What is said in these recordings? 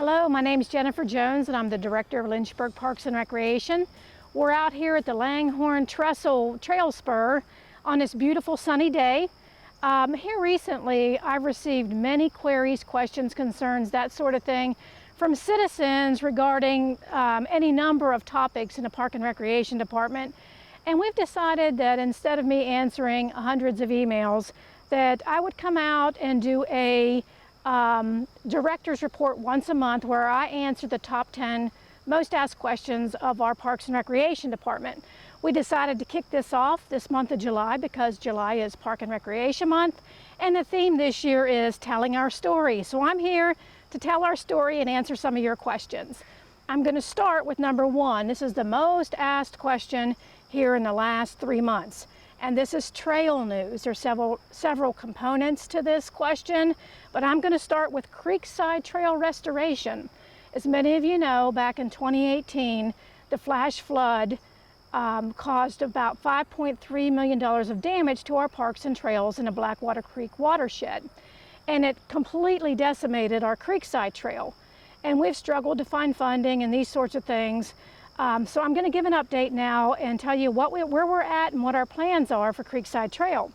Hello, my name is Jennifer Jones and I'm the Director of Lynchburg Parks and Recreation. We're out here at the Langhorne Trestle Trail Spur on this beautiful sunny day. Here recently I've received many queries, questions, concerns, that sort of thing from citizens regarding any number of topics in the Park and Recreation Department. And we've decided that instead of me answering hundreds of emails, that I would come out and do a director's report once a month where I answer the top 10 most asked questions of our Parks and Recreation Department. We decided to kick this off this month of July because July is Park and Recreation Month, and the theme this year is telling our story. So I'm here to tell our story and answer some of your questions. I'm going to start with number one. This is the most asked question here in the last 3 months. And this is trail news. There's several components to this question, but I'm going to start with Creekside Trail restoration. As many of you know, back in 2018, the flash flood caused about $5.3 million of damage to our parks and trails in the Blackwater Creek watershed. And it completely decimated our Creekside Trail. And we've struggled to find funding and these sorts of things. So I'm going to give an update now and tell you where we're at and what our plans are for Creekside Trail.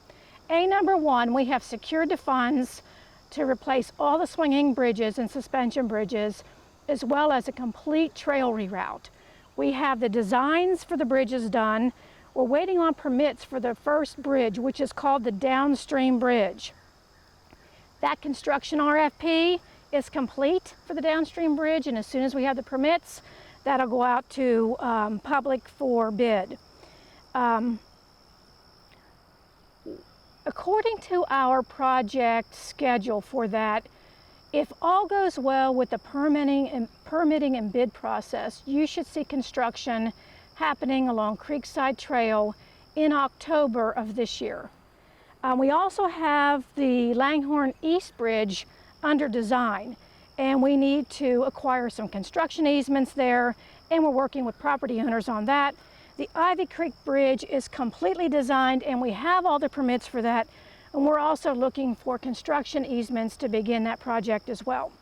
Number one, we have secured the funds to replace all the swinging bridges and suspension bridges, as well as a complete trail reroute. We have the designs for the bridges done. We're waiting on permits for the first bridge, which is called the downstream bridge. That construction RFP is complete for the downstream bridge, and as soon as we have the permits, that'll go out to public for bid. According to our project schedule for that, if all goes well with the permitting and bid process, you should see construction happening along Creekside Trail in October of this year. We also have the Langhorne East Bridge under design, and we need to acquire some construction easements there, and we're working with property owners on that. The Ivy Creek Bridge is completely designed, and we have all the permits for that, and we're also looking for construction easements to begin that project as well.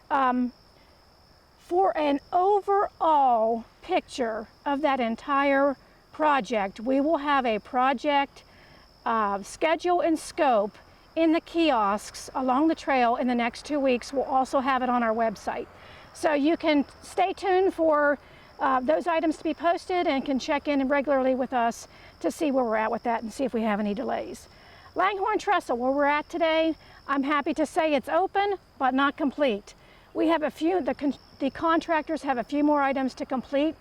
For an overall picture of that entire project, we will have a project schedule and scope in the kiosks along the trail in the next 2 weeks. We'll also have it on our website. So you can stay tuned for those items to be posted and can check in regularly with us to see where we're at with that and see if we have any delays. Langhorne Trestle, where we're at today, I'm happy to say it's open, but not complete. We have the contractors have a few more items to complete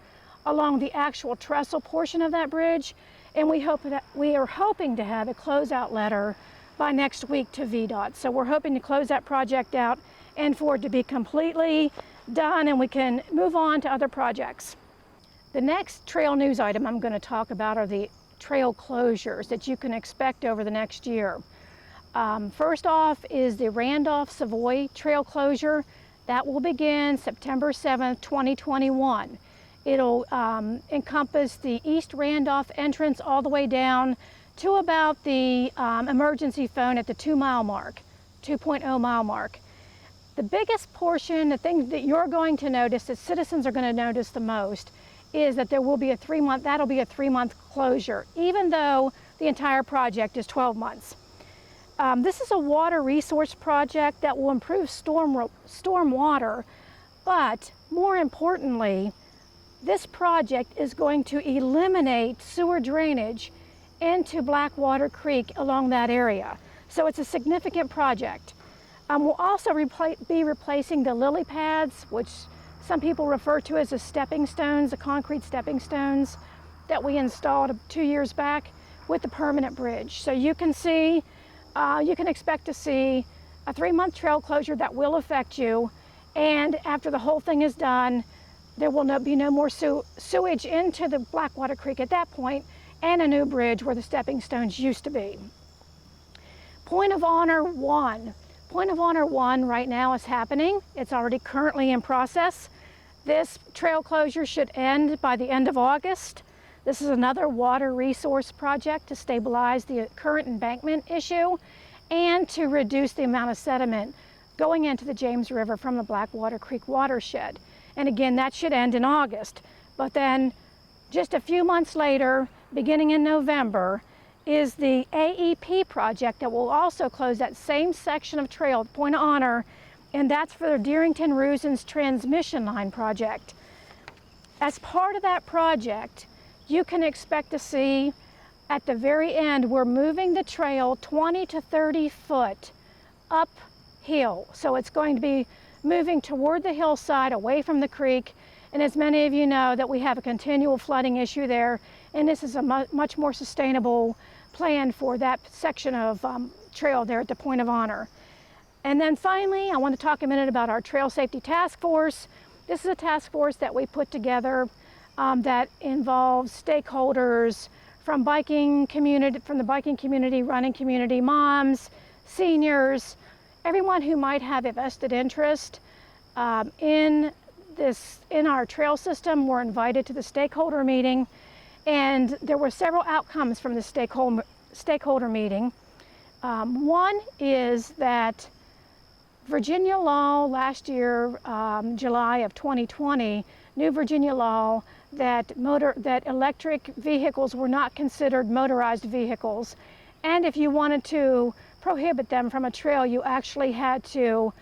along the actual trestle portion of that bridge, and we are hoping to have a closeout letter by next week to VDOT. So we're hoping to close that project out and for it to be completely done and we can move on to other projects. The next trail news item I'm going to talk about are the trail closures that you can expect over the next year. First off is the Randolph Savoy Trail closure. That will begin September 7th, 2021. It'll encompass the East Randolph entrance all the way down to about the emergency phone at the 2-mile mark, 2.0 mile mark. The biggest portion, the thing that you're going to notice, that citizens are going to notice the most, is that there will be a 3-month closure, even though the entire project is 12 months. This is a water resource project that will improve storm water, but more importantly, this project is going to eliminate sewer drainage into Blackwater Creek along that area. So it's a significant project. We'll also be replacing the lily pads, which some people refer to as the stepping stones, the concrete stepping stones that we installed 2 years back, with the permanent bridge. So you can expect to see a 3-month trail closure that will affect you, and after the whole thing is done, there will be no more sewage into the Blackwater Creek at that point, and a new bridge where the stepping stones used to be. Point of Honor 1. Point of Honor 1 right now is happening. It's already currently in process. This trail closure should end by the end of August. This is another water resource project to stabilize the current embankment issue and to reduce the amount of sediment going into the James River from the Blackwater Creek watershed. And again, that should end in August. But then just a few months later, beginning in November, is the AEP project that will also close that same section of trail, Point of Honor, and that's for the Deerington-Rusens transmission line project. As part of that project, you can expect to see at the very end, we're moving the trail 20 to 30 foot uphill. So it's going to be moving toward the hillside, away from the creek. And as many of you know, that we have a continual flooding issue there, and this is a much more sustainable plan for that section of trail there at the Point of Honor. And then finally, I want to talk a minute about our Trail Safety Task Force. This is a task force that we put together that involves stakeholders from the biking community, running community, moms, seniors, everyone who might have a vested interest in our trail system were invited to the stakeholder meeting, and there were several outcomes from the stakeholder meeting. One is that Virginia law last year, July of 2020, new Virginia law that electric vehicles were not considered motorized vehicles, and if you wanted to prohibit them from a trail, you actually had to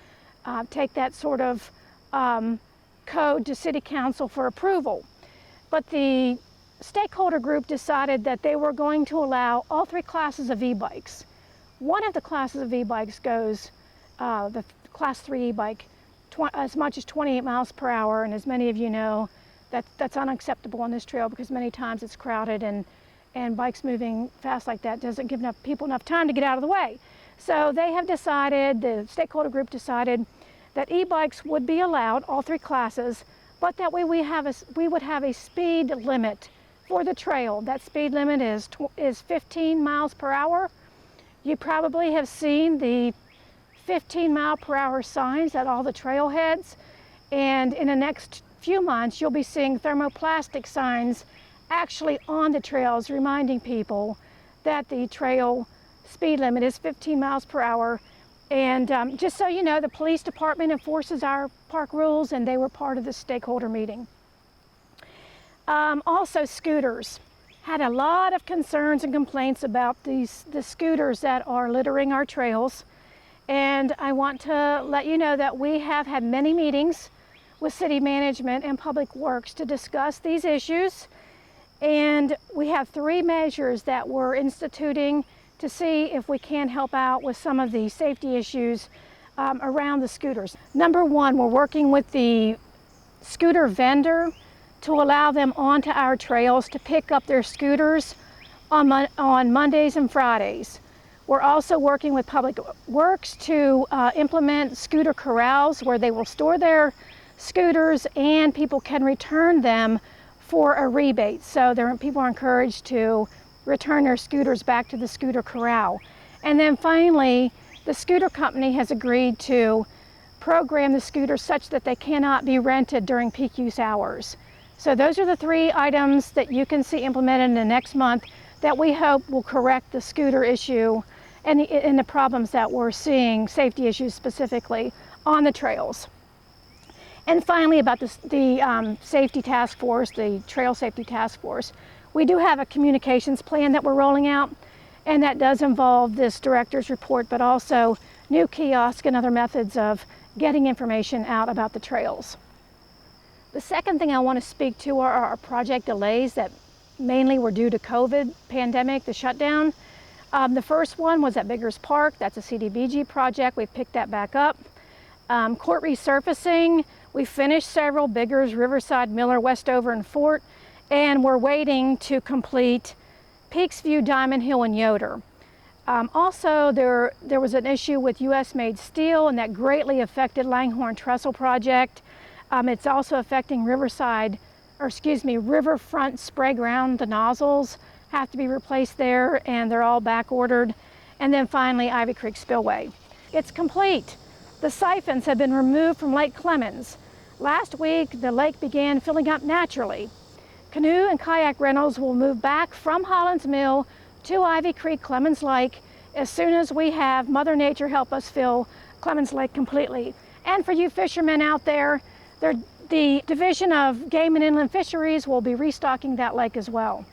take that sort of code to City Council for approval. But the stakeholder group decided that they were going to allow all three classes of e-bikes. One of the classes of e-bikes goes, the class 3 e-bike, as much as 28 miles per hour, and as many of you know, that's unacceptable on this trail because many times it's crowded, and bikes moving fast like that doesn't give people enough time to get out of the way. So they have decided, the stakeholder group decided, that e-bikes would be allowed, all three classes, but that we would have a speed limit for the trail. That speed limit is 15 miles per hour. You probably have seen the 15-mile-per-hour signs at all the trailheads, and in the next few months you'll be seeing thermoplastic signs actually on the trails reminding people that the trail speed limit is 15 miles per hour. And just so you know, the police department enforces our park rules, and they were part of the stakeholder meeting. Also, scooters. Had a lot of concerns and complaints about the scooters that are littering our trails. And I want to let you know that we have had many meetings with city management and public works to discuss these issues. And we have 3 measures that we're instituting to see if we can help out with some of the safety issues around the scooters. Number 1, we're working with the scooter vendor to allow them onto our trails to pick up their scooters on Mondays and Fridays. We're also working with Public Works to implement scooter corrals where they will store their scooters and people can return them for a rebate. So people are encouraged to return their scooters back to the scooter corral. And then finally, the scooter company has agreed to program the scooters such that they cannot be rented during peak use hours. So those are the 3 items that you can see implemented in the next month that we hope will correct the scooter issue and the problems that we're seeing, safety issues specifically, on the trails. And finally, about the safety task force, the Trail Safety Task Force, we do have a communications plan that we're rolling out, and that does involve this director's report, but also new kiosks and other methods of getting information out about the trails. The second thing I want to speak to are our project delays that mainly were due to COVID pandemic, the shutdown. The first one was at Biggers Park. That's a CDBG project. We've picked that back up. Court resurfacing, we finished several, Biggers, Riverside, Miller, Westover, and Fort, and we're waiting to complete Peaks View, Diamond Hill, and Yoder. Also, there was an issue with US-made steel, and that greatly affected Langhorne Trestle project. It's also affecting Riverfront spray ground. The nozzles have to be replaced there, and they're all back ordered. And then finally, Ivy Creek Spillway. It's complete. The siphons have been removed from Lake Clemens. Last week, the lake began filling up naturally. Canoe and kayak rentals will move back from Holland's Mill to Ivy Creek Clemens Lake as soon as we have Mother Nature help us fill Clemens Lake completely. And for you fishermen out there, the Division of Game and Inland Fisheries will be restocking that lake as well.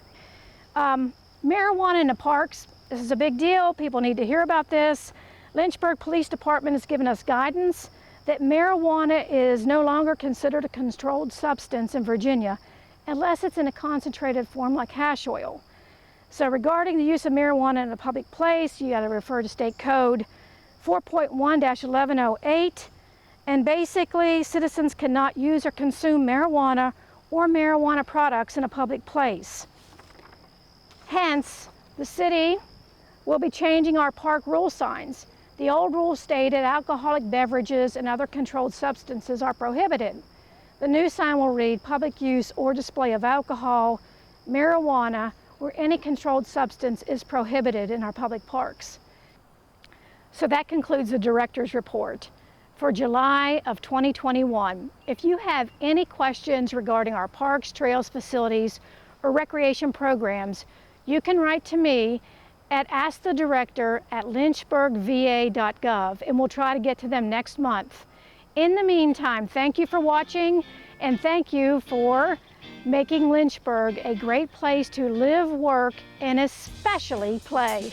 Marijuana in the parks, this is a big deal. People need to hear about this. Lynchburg Police Department has given us guidance that marijuana is no longer considered a controlled substance in Virginia unless it's in a concentrated form like hash oil. So regarding the use of marijuana in a public place, you got to refer to State Code 4.1-1108. And basically, citizens cannot use or consume marijuana or marijuana products in a public place. Hence, the city will be changing our park rule signs. The old rules stated alcoholic beverages and other controlled substances are prohibited. The new sign will read public use or display of alcohol, marijuana, or any controlled substance is prohibited in our public parks. So that concludes the director's report for July of 2021. If you have any questions regarding our parks, trails, facilities, or recreation programs, you can write to me at askthedirector@lynchburgva.gov, and we'll try to get to them next month. In the meantime, thank you for watching, and thank you for making Lynchburg a great place to live, work, and especially play.